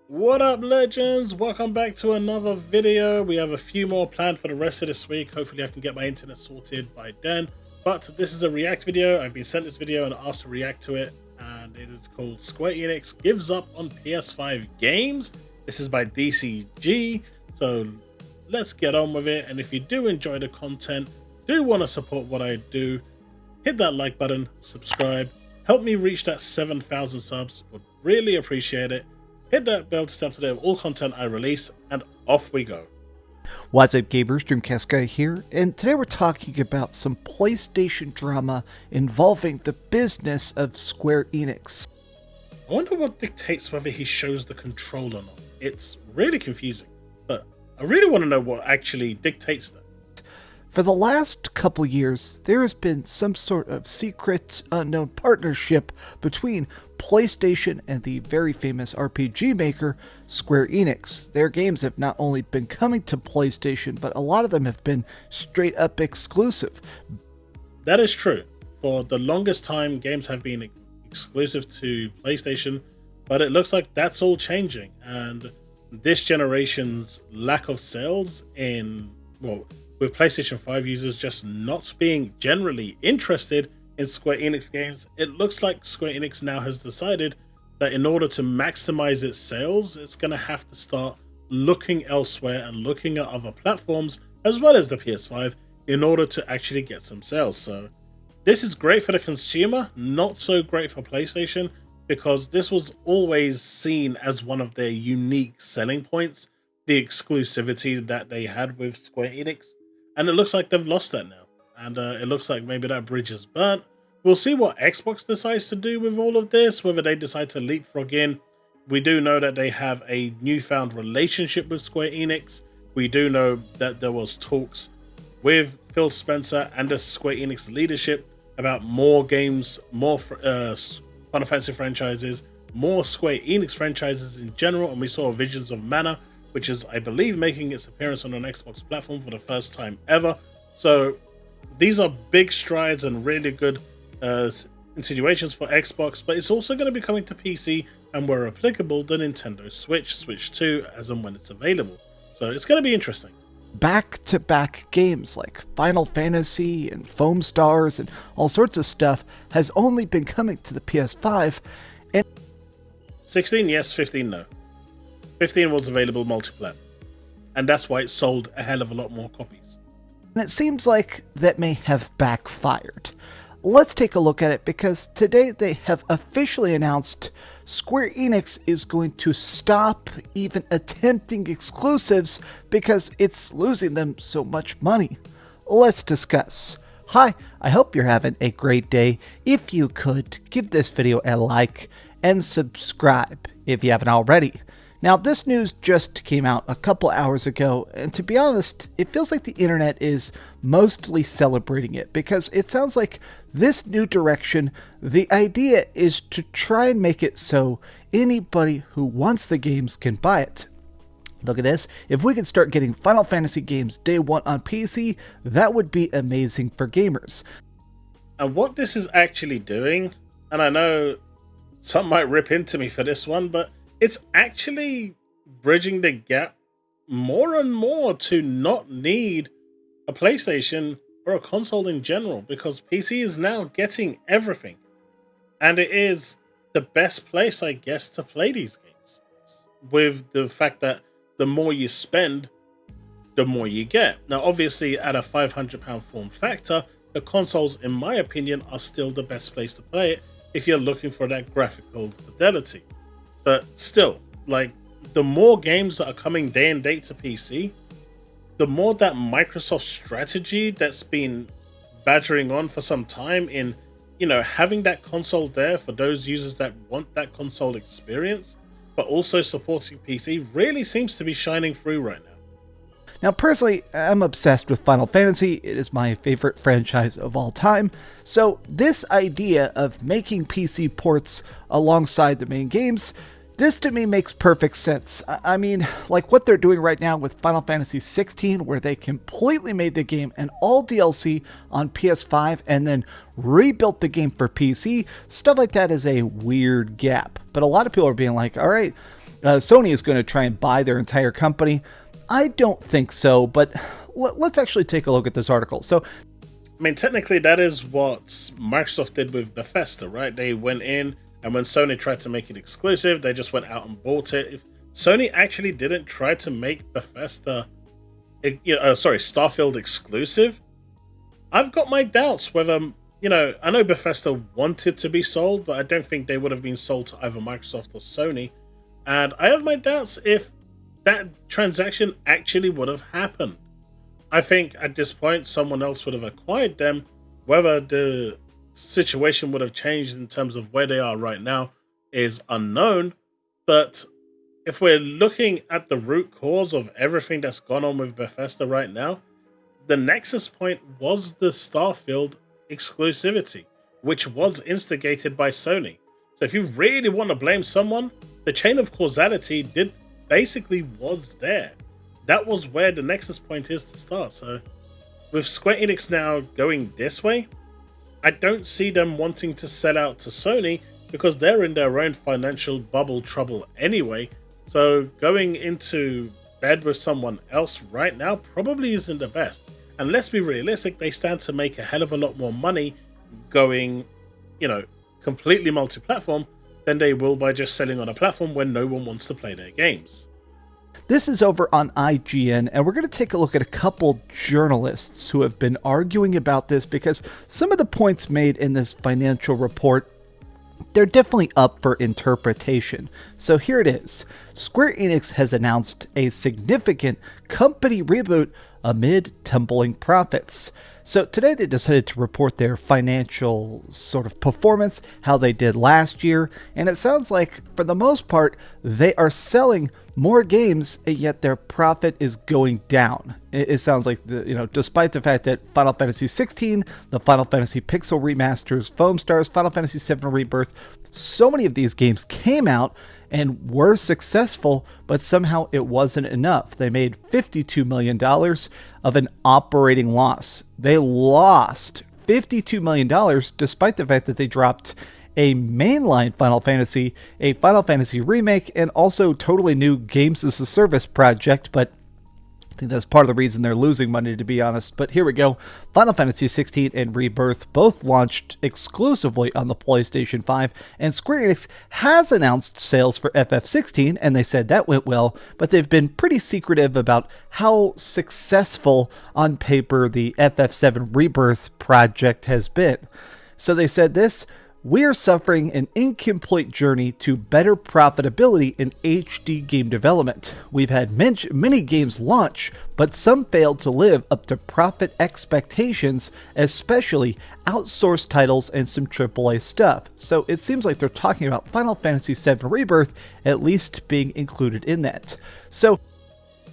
What up, legends? Welcome back to another video. We have a few more planned for the rest of this week. Hopefully I can get my internet sorted by then. But this is a react video. I've been sent this video and asked to react to it, and it is called Square Enix Gives Up on PS5 Games. This is by DCG, so let's get on with it. And if you do enjoy the content, do want to support what I do, hit that like button, subscribe, help me reach that 7,000 subs. Would really appreciate it. Hit that bell to stay up to date with all content I release, and off we go. What's up, gamers? DreamcastGuy here, and today we're talking about some PlayStation drama involving the business of Square Enix. I wonder what dictates whether he shows the control or not. It's really confusing, but I really want to know what actually dictates that. For the last couple years, there has been some sort of secret, unknown partnership between PlayStation and the very famous RPG maker, Square Enix. Their games have not only been coming to PlayStation, but a lot of them have been straight up exclusive. That is true. For the longest time, games have been exclusive to PlayStation, but it looks like that's all changing. And this generation's lack of sales with PlayStation 5 users just not being generally interested in Square Enix games, it looks like Square Enix now has decided that in order to maximize its sales, it's going to have to start looking elsewhere and looking at other platforms as well as the PS5 in order to actually get some sales. So this is great for the consumer, not so great for PlayStation, because this was always seen as one of their unique selling points, the exclusivity that they had with Square Enix. And it looks like they've lost that now. And it looks like maybe that bridge is burnt. We'll see what Xbox decides to do with all of this, whether they decide to leapfrog in. We do know that they have a newfound relationship with Square Enix. We do know that there was talks with Phil Spencer and the Square Enix leadership about more games, more Final Fantasy franchises, more Square Enix franchises in general. And we saw Visions of Mana, which is, I believe, making its appearance on an Xbox platform for the first time ever. So these are big strides and really good insinuations for Xbox, but it's also going to be coming to PC and, where applicable, the Nintendo Switch, Switch 2, as and when it's available. So it's going to be interesting. Back-to-back games like Final Fantasy and Foam Stars and all sorts of stuff has only been coming to the PS5. And 16, yes. 15, no. 15 was available multiplayer, and that's why it sold a hell of a lot more copies. And it seems like that may have backfired. Let's take a look at it, because today they have officially announced Square Enix is going to stop even attempting exclusives because it's losing them so much money. Let's discuss. Hi, I hope you're having a great day. If you could, give this video a like and subscribe if you haven't already. Now, this news just came out a couple hours ago, and to be honest, it feels like the internet is mostly celebrating it, because it sounds like this new direction, the idea is to try and make it so anybody who wants the games can buy it. Look at this. If we could start getting Final Fantasy games day one on PC, that would be amazing for gamers. And what this is actually doing, and I know some might rip into me for this one, but it's actually bridging the gap more and more to not need a PlayStation or a console in general, because PC is now getting everything. And it is the best place, I guess, to play these games, with the fact that the more you spend, the more you get. Now, obviously, at a £500 form factor, the consoles, in my opinion, are still the best place to play it if you're looking for that graphical fidelity. But still, like, the more games that are coming day and date to PC, the more that Microsoft strategy that's been badgering on for some time in, having that console there for those users that want that console experience, but also supporting PC, really seems to be shining through right now. Now, personally, I'm obsessed with Final Fantasy. It is my favorite franchise of all time. So this idea of making PC ports alongside the main games, this to me makes perfect sense. I mean, like what they're doing right now with Final Fantasy 16, where they completely made the game and all DLC on PS5 and then rebuilt the game for PC, stuff like that is a weird gap. But a lot of people are being like, all right, Sony is going to try and buy their entire company. I don't think so, but let's actually take a look at this article. So, I mean, technically, that is what Microsoft did with Bethesda, right? They went in, and when Sony tried to make it exclusive, they just went out and bought it. If Sony actually didn't try to make Bethesda, Starfield exclusive, I've got my doubts whether, I know Bethesda wanted to be sold, but I don't think they would have been sold to either Microsoft or Sony. And I have my doubts if that transaction actually would have happened. I think at this point, someone else would have acquired them. Whether the situation would have changed in terms of where they are right now is unknown. But if we're looking at the root cause of everything that's gone on with Bethesda right now, the nexus point was the Starfield exclusivity, which was instigated by Sony. So if you really want to blame someone, the chain of causality was there. That was where the nexus point is to start. So with Square Enix now going this way, I don't see them wanting to sell out to Sony because they're in their own financial bubble trouble anyway. So going into bed with someone else right now probably isn't the best. And let's be realistic, they stand to make a hell of a lot more money going, completely multi-platform than they will by just selling on a platform where no one wants to play their games. This is over on IGN, and we're going to take a look at a couple journalists who have been arguing about this because some of the points made in this financial report, they're definitely up for interpretation. So here it is. Square Enix has announced a significant company reboot amid tumbling profits. So today they decided to report their financial sort of performance, how they did last year, and it sounds like for the most part they are selling more games, yet their profit is going down. It sounds like, despite the fact that Final Fantasy 16, the Final Fantasy Pixel Remasters, Foam Stars, Final Fantasy 7 Rebirth, so many of these games came out and were successful, but somehow it wasn't enough. They made $52 million of an operating loss. They lost $52 million despite the fact that they dropped a mainline Final Fantasy, a Final Fantasy remake, and also totally new games as a service project, but I think that's part of the reason they're losing money, to be honest. But here we go. Final Fantasy 16 and Rebirth both launched exclusively on the PlayStation 5, and Square Enix has announced sales for FF16, and they said that went well, but they've been pretty secretive about how successful on paper the FF7 Rebirth project has been. So they said this: "We are suffering an incomplete journey to better profitability in HD game development. We've had many games launch, but some failed to live up to profit expectations, especially outsourced titles and some AAA stuff." So it seems like they're talking about Final Fantasy VII Rebirth at least being included in that. So,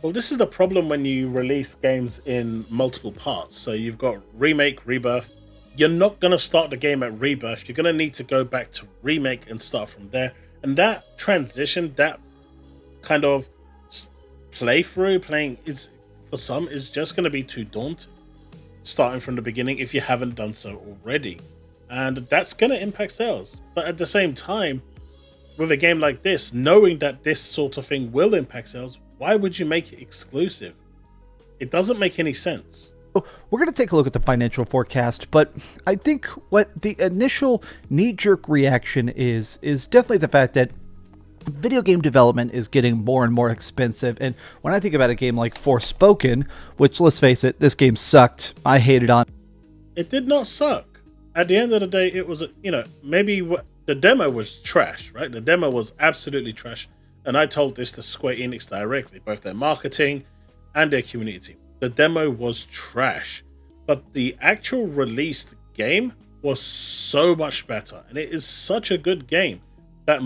well, this is the problem when you release games in multiple parts. So you've got Remake, Rebirth. You're not going to start the game at Rebirth. You're going to need to go back to Remake and start from there. And that transition, that kind of playing is, for some, is just going to be too daunting, starting from the beginning if you haven't done so already. And that's going to impact sales. But at the same time, with a game like this, knowing that this sort of thing will impact sales, why would you make it exclusive? It doesn't make any sense. We're going to take a look at the financial forecast, but I think what the initial knee-jerk reaction is definitely the fact that video game development is getting more and more expensive. And when I think about a game like Forspoken, which, let's face it, this game sucked. I hated on. It did not suck. At the end of the day, it was, maybe the demo was trash, right? The demo was absolutely trash. And I told this to Square Enix directly, both their marketing and their community. The demo was trash, but the actual released game was so much better, and it is such a good game that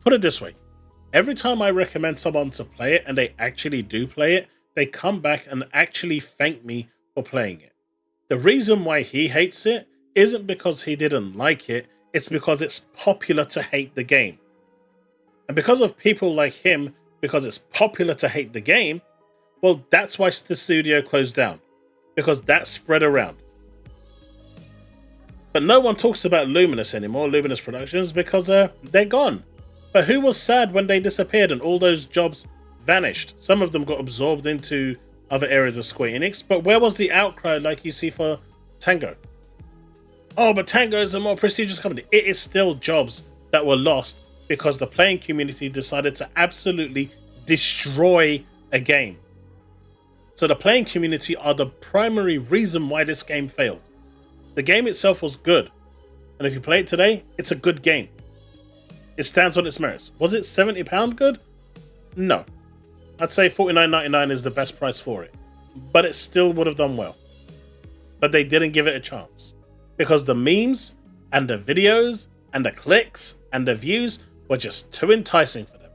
put it this way, every time I recommend someone to play it and they actually do play it, they come back and actually thank me for playing it. The reason why he hates it isn't because he didn't like it, it's because it's popular to hate the game. And because of people like him, because it's popular to hate the game, well, that's why the studio closed down, because that spread around. But no one talks about Luminous anymore, Luminous Productions, because they're gone. But who was sad when they disappeared and all those jobs vanished? Some of them got absorbed into other areas of Square Enix, but where was the outcry like you see for Tango? Oh, but Tango is a more prestigious company. It is still jobs that were lost because the playing community decided to absolutely destroy a game. So the playing community are the primary reason why this game failed. The game itself was good, and if you play it today, it's a good game. It stands on its merits. Was it £70 good? No. I'd say $49.99 is the best price for it, but it still would have done well. But they didn't give it a chance because the memes and the videos and the clicks and the views were just too enticing for them.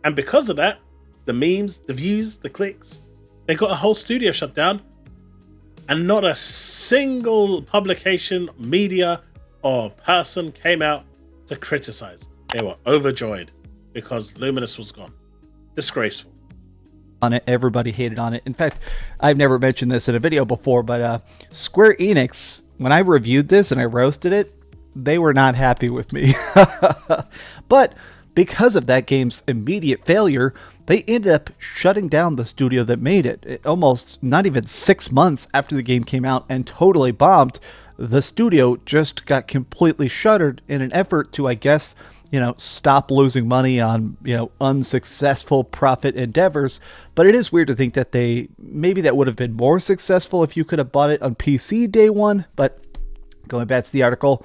And because of that, the memes, the views, the clicks, they got a whole studio shut down, and not a single publication, media, or person came out to criticize. They were overjoyed because Luminous was gone. Disgraceful. On it, everybody hated on it. In fact, I've never mentioned this in a video before, but Square Enix, when I reviewed this and I roasted it, they were not happy with me. But because of that game's immediate failure, they ended up shutting down the studio that made it. Almost not even 6 months after the game came out and totally bombed, the studio just got completely shuttered in an effort to, I guess, stop losing money on, unsuccessful profit endeavors. But it is weird to think that maybe that would have been more successful if you could have bought it on PC day one. But going back to the article,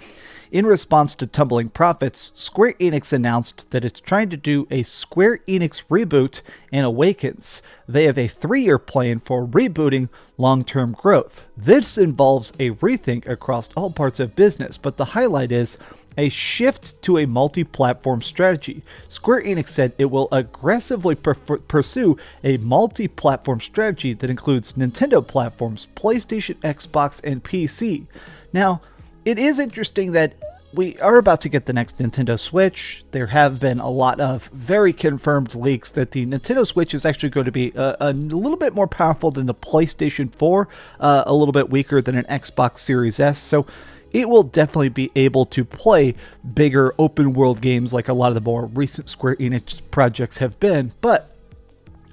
in response to tumbling profits, Square Enix announced that it's trying to do a Square Enix reboot and awakens. They have a 3-year plan for rebooting long-term growth. This involves a rethink across all parts of business, but the highlight is a shift to a multi-platform strategy. Square Enix said it will aggressively pursue a multi-platform strategy that includes Nintendo platforms, PlayStation, Xbox, and PC. Now, it is interesting that we are about to get the next Nintendo Switch. There have been a lot of very confirmed leaks that the Nintendo Switch is actually going to be a little bit more powerful than the PlayStation 4, a little bit weaker than an Xbox Series S. So it will definitely be able to play bigger open world games like a lot of the more recent Square Enix projects have been. But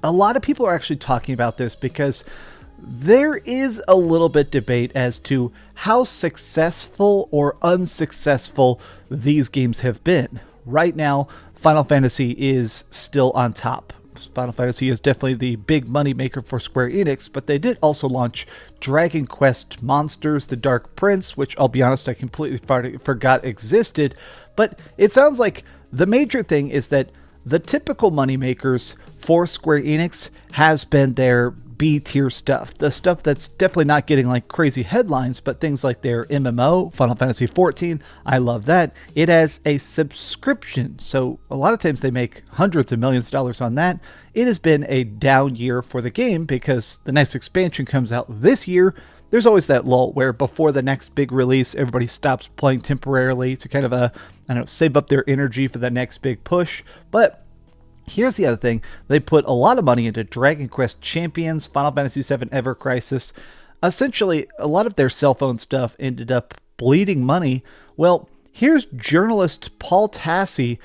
a lot of people are actually talking about this because there is a little bit debate as to how successful or unsuccessful these games have been. Right now, Final Fantasy is still on top. Final Fantasy is definitely the big money maker for Square Enix, but they did also launch Dragon Quest Monsters, The Dark Prince, which I'll be honest, I completely forgot existed. But it sounds like the major thing is that the typical money makers for Square Enix has been their B-tier stuff. The stuff that's definitely not getting like crazy headlines, but things like their MMO, Final Fantasy XIV, I love that. It has a subscription, so a lot of times they make hundreds of millions of dollars on that. It has been a down year for the game because the next expansion comes out this year. There's always that lull where before the next big release, everybody stops playing temporarily to kind of save up their energy for the next big push. But here's the other thing. They put a lot of money into Dragon Quest Champions, Final Fantasy VII Ever Crisis. Essentially, a lot of their cell phone stuff ended up bleeding money. Well, here's journalist Paul Tassi.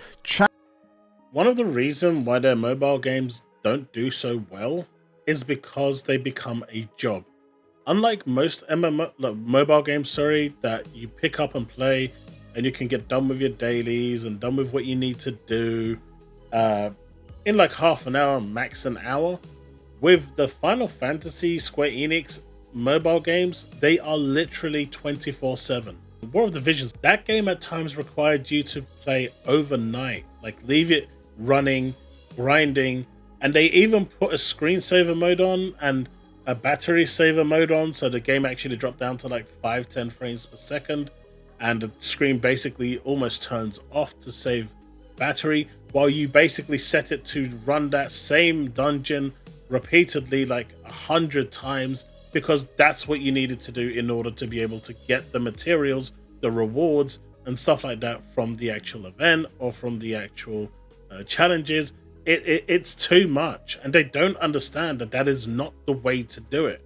One of the reasons why their mobile games don't do so well is because they become a job. Unlike most mobile games, that you pick up and play and you can get done with your dailies and done with what you need to do in like half an hour, max an hour. With the Final Fantasy Square Enix mobile games, they are literally 24/7. War of the Visions, that game at times required you to play overnight, like leave it running, grinding, and they even put a screensaver mode on and a battery saver mode on, so the game actually dropped down to like 5-10 frames per second, and the screen basically almost turns off to save battery, while you basically set it to run that same dungeon repeatedly like 100 times, because that's what you needed to do in order to be able to get the materials, the rewards and stuff like that from the actual event or from the actual challenges. It's too much, and they don't understand that is not the way to do it.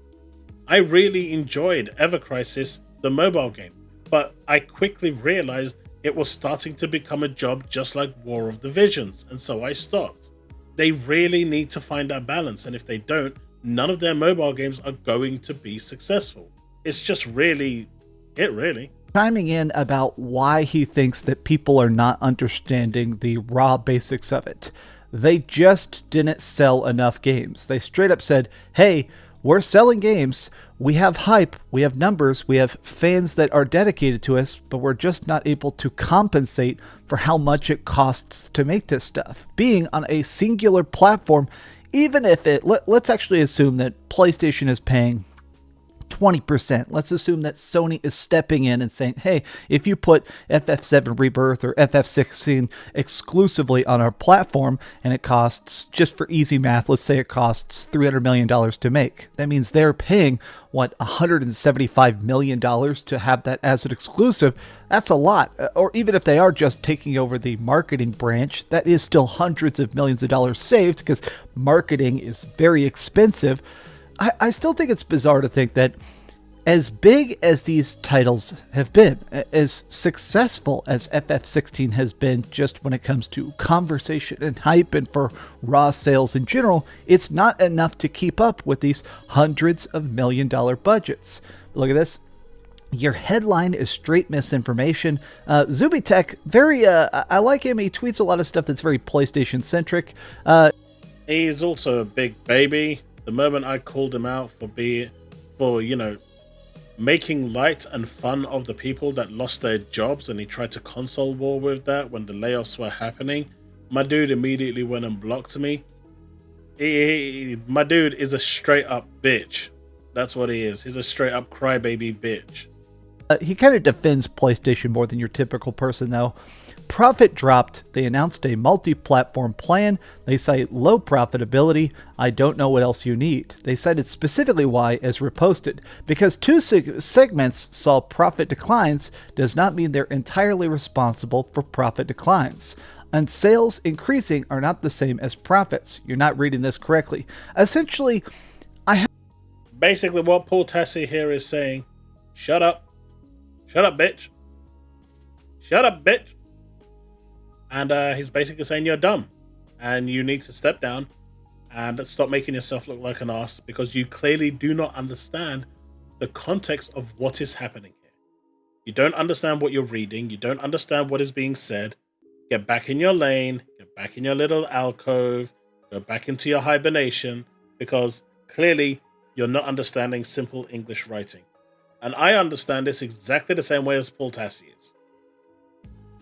I really enjoyed Ever Crisis, the mobile game, but I quickly realized it was starting to become a job just like War of the Visions, and so I stopped. They really need to find that balance, and if they don't, none of their mobile games are going to be successful. It's just really it, really. Chiming in about why he thinks that people are not understanding the raw basics of it. They just didn't sell enough games. They straight up said, hey, we're selling games, we have hype, we have numbers, we have fans that are dedicated to us, but we're just not able to compensate for how much it costs to make this stuff. Being on a singular platform, even if let's actually assume that PlayStation is paying 20%. Let's assume that Sony is stepping in and saying, hey, if you put FF7 Rebirth or FF16 exclusively on our platform and it costs, just for easy math, let's say it costs $300 million to make. That means they're paying, $175 million to have that as an exclusive. That's a lot. Or even if they are just taking over the marketing branch, that is still hundreds of millions of dollars saved because marketing is very expensive. I still think it's bizarre to think that as big as these titles have been, as successful as FF16 has been just when it comes to conversation and hype and for raw sales in general, it's not enough to keep up with these hundreds of million-dollar budgets. Look at this. Your headline is straight misinformation. Zubitech, I like him. He tweets a lot of stuff that's very PlayStation-centric. He's also a big baby. The moment I called him out for making light and fun of the people that lost their jobs, and he tried to console war with that when the layoffs were happening, my dude immediately went and blocked me. My dude is a straight up bitch. That's what he is. He's a straight up crybaby bitch. He kind of defends PlayStation more than your typical person, though. Profit dropped. They announced a multi-platform plan. They cite low profitability. I don't know what else you need. They cited specifically why as reposted. Because two segments saw profit declines does not mean they're entirely responsible for profit declines. And sales increasing are not the same as profits. You're not reading this correctly. Essentially, basically what Paul Tassi here is saying, shut up. Shut up, bitch. Shut up, bitch. And he's basically saying you're dumb and you need to step down and stop making yourself look like an ass because you clearly do not understand the context of what is happening here. You don't understand what you're reading. You don't understand what is being said. Get back in your lane. Get back in your little alcove. Go back into your hibernation because clearly you're not understanding simple English writing. And I understand this exactly the same way as Paul Tassi is.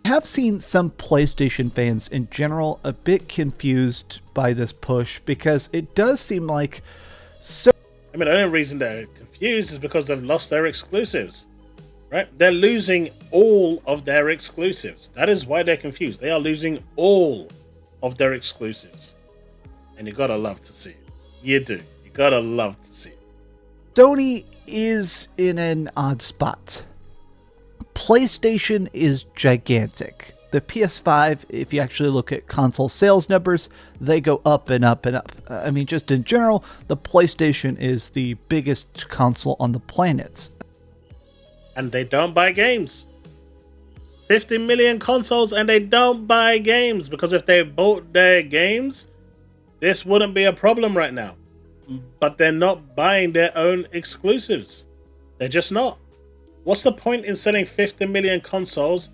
I have seen some PlayStation fans in general a bit confused by this push because it does seem like the only reason they're confused is because they've lost their exclusives, right? They're losing all of their exclusives. That is why they're confused. They are losing all of their exclusives. And you gotta love to see it. You do. You gotta love to see it. Sony is in an odd spot. PlayStation is gigantic. The PS5, if you actually look at console sales numbers, they go up and up and up. Just in general, the PlayStation is the biggest console on the planet. And they don't buy games. 50 million consoles and they don't buy games, because if they bought their games, this wouldn't be a problem right now. But they're not buying their own exclusives. They're just not. What's the point in selling 50 million consoles,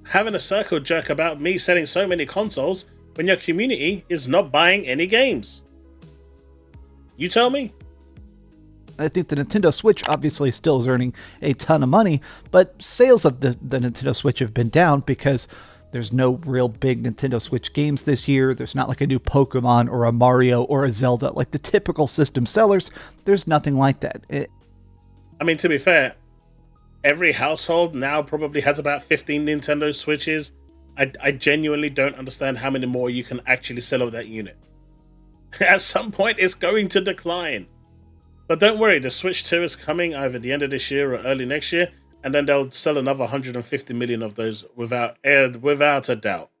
having a circle jerk about me selling so many consoles, when your community is not buying any games? You tell me. I think the Nintendo Switch obviously still is earning a ton of money, but sales of the Nintendo Switch have been down because there's no real big Nintendo Switch games this year. There's not like a new Pokemon or a Mario or a Zelda like the typical system sellers. There's nothing like that. To be fair, every household now probably has about 15 Nintendo Switches. I genuinely don't understand how many more you can actually sell of that unit. At some point, it's going to decline. But don't worry, the Switch 2 is coming either the end of this year or early next year, and then they'll sell another 150 million of those without a doubt.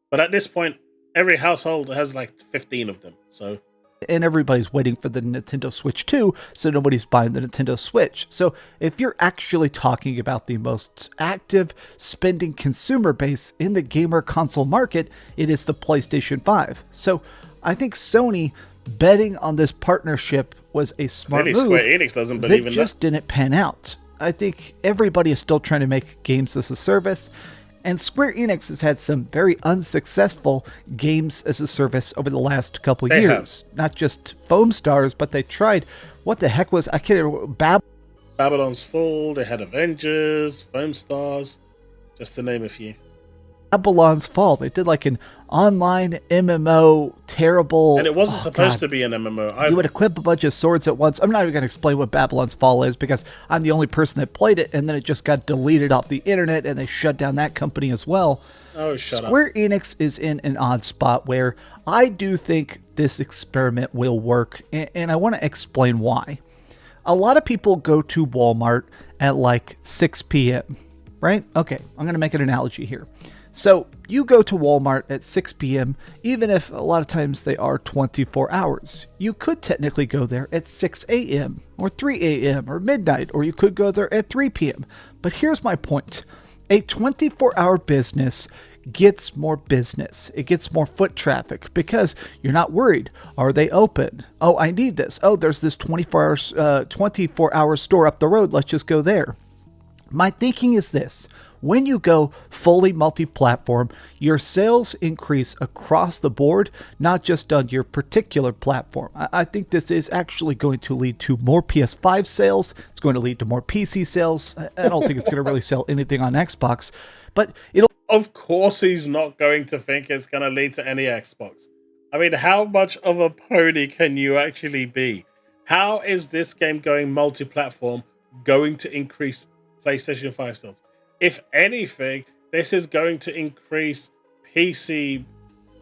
But at this point, every household has like 15 of them. So and everybody's waiting for the Nintendo Switch 2, so nobody's buying the Nintendo Switch. So if you're actually talking about the most active spending consumer base in the gamer console market, it is the PlayStation 5. So I think Sony betting on this partnership was a smart move. Square Enix doesn't believe in that. Just didn't pan out. I think everybody is still trying to make games as a service, and Square Enix has had some very unsuccessful games as a service over the last couple years. Not just Foam Stars, but they tried, what the heck was, I can't remember, Babylon's Fall, they had Avengers, Foam Stars, just to name a few. Babylon's Fall. They did like an online MMO, terrible. And it wasn't supposed to be an MMO either. You would equip a bunch of swords at once. I'm not even going to explain what Babylon's Fall is because I'm the only person that played it, and then it just got deleted off the internet, and they shut down that company as well. Oh, shut up. Square Enix is in an odd spot where I do think this experiment will work, and I want to explain why. A lot of people go to Walmart at like 6 p.m., right? Okay, I'm going to make an analogy here. So you go to Walmart at 6 p.m., even if a lot of times they are 24 hours. You could technically go there at 6 a.m. or 3 a.m. or midnight, or you could go there at 3 p.m. But here's my point. A 24-hour business gets more business. It gets more foot traffic because you're not worried. Are they open? Oh, I need this. Oh, there's this 24-hour store up the road. Let's just go there. My thinking is this. When you go fully multi-platform, your sales increase across the board, not just on your particular platform. I think this is actually going to lead to more PS5 sales. It's going to lead to more PC sales. I don't think it's going to really sell anything on Xbox, but it'll... Of course he's not going to think it's going to lead to any Xbox. I mean, how much of a pony can you actually be? How is this game going multi-platform going to increase PlayStation 5 sales? If anything, this is going to increase PC,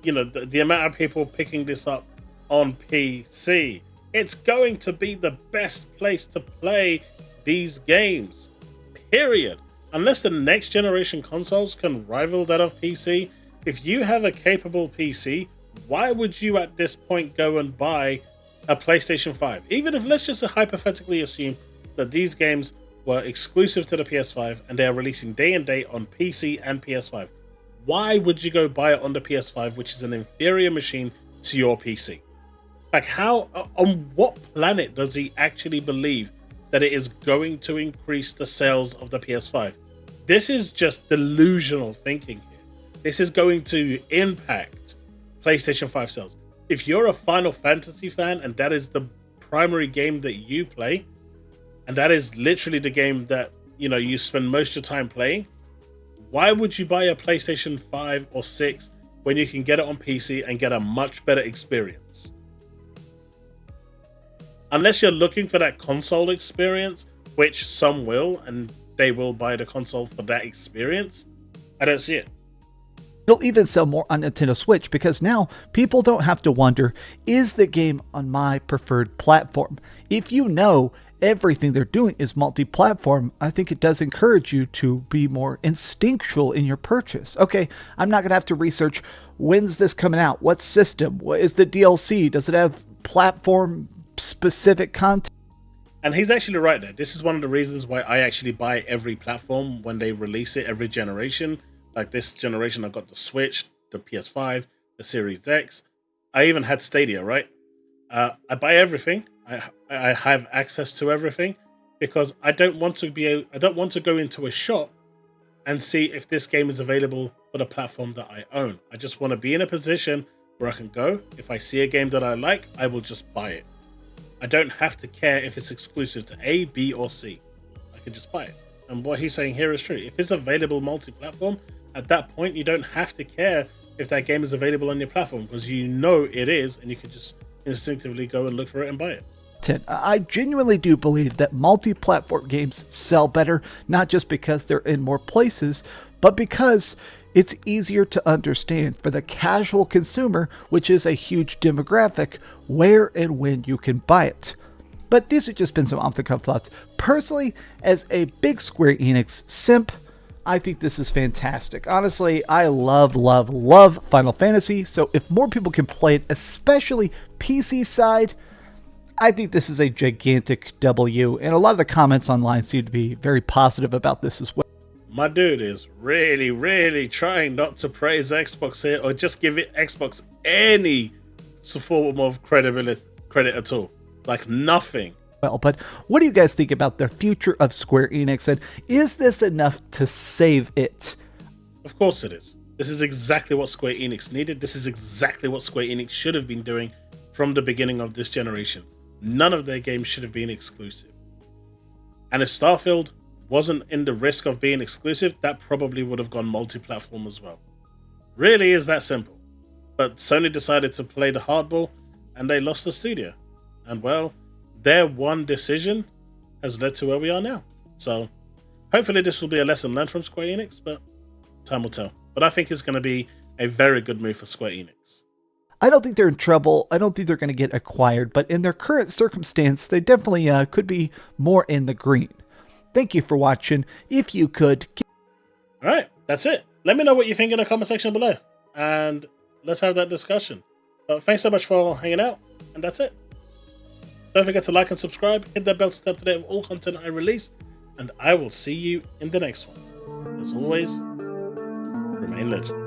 the amount of people picking this up on PC. It's going to be the best place to play these games, period. Unless the next generation consoles can rival that of PC, if you have a capable PC, why would you at this point go and buy a PlayStation 5? Even if, let's just hypothetically assume that these games were exclusive to the PS5 and they are releasing day and date on PC and PS5. Why would you go buy it on the PS5, which is an inferior machine to your PC? Like, how, on what planet does he actually believe that it is going to increase the sales of the PS5? This is just delusional thinking here. This is going to impact PlayStation 5 sales. If you're a Final Fantasy fan and that is the primary game that you play, and that is literally the game that, you spend most of your time playing, why would you buy a PlayStation 5 or 6 when you can get it on PC and get a much better experience? Unless you're looking for that console experience, which some will, and they will buy the console for that experience, I don't see it. It'll even sell more on Nintendo Switch because now people don't have to wonder, is the game on my preferred platform? If you know everything they're doing is multi-platform, I think it does encourage you to be more instinctual in your purchase. Okay, I'm not going to have to research, when's this coming out? What system? What is the DLC? Does it have platform-specific content? And he's actually right there. This is one of the reasons why I actually buy every platform when they release it, every generation. Like this generation, I got the Switch, the PS5, the Series X. I even had Stadia, right? I buy everything. I have access to everything because I don't want to go into a shop and see if this game is available for the platform that I own. I just want to be in a position where I can go. If I see a game that I like, I will just buy it. I don't have to care if it's exclusive to A, B, or C. I can just buy it. And what he's saying here is true. If it's available multi-platform, at that point, you don't have to care if that game is available on your platform because you know it is, and you can just instinctively go and look for it and buy it. I genuinely do believe that multi-platform games sell better, not just because they're in more places, but because it's easier to understand for the casual consumer, which is a huge demographic, where and when you can buy it. But these have just been some off-the-cuff thoughts. Personally, as a big Square Enix simp, I think this is fantastic. Honestly, I love, love, love Final Fantasy, so if more people can play it, especially PC side, I think this is a gigantic W, and a lot of the comments online seem to be very positive about this as well. My dude is really, really trying not to praise Xbox here, or just give it Xbox any form of credit at all. Like nothing. Well, but what do you guys think about the future of Square Enix, and is this enough to save it? Of course it is. This is exactly what Square Enix needed. This is exactly what Square Enix should have been doing from the beginning of this generation. None of their games should have been exclusive. And if Starfield wasn't in the risk of being exclusive, that probably would have gone multi-platform as well. Really is that simple. But Sony decided to play the hardball, and they lost the studio. And well, their one decision has led to where we are now. So hopefully this will be a lesson learned from Square Enix, but time will tell. But I think it's going to be a very good move for Square Enix. I don't think they're in trouble. I don't think they're going to get acquired, but in their current circumstance, they definitely could be more in the green. Thank you for watching. If you could... Alright, that's it. Let me know what you think in the comment section below, and let's have that discussion. Thanks so much for hanging out, and that's it. Don't forget to like and subscribe, hit that bell to stay up to date with all content I release, and I will see you in the next one. As always, remain legend.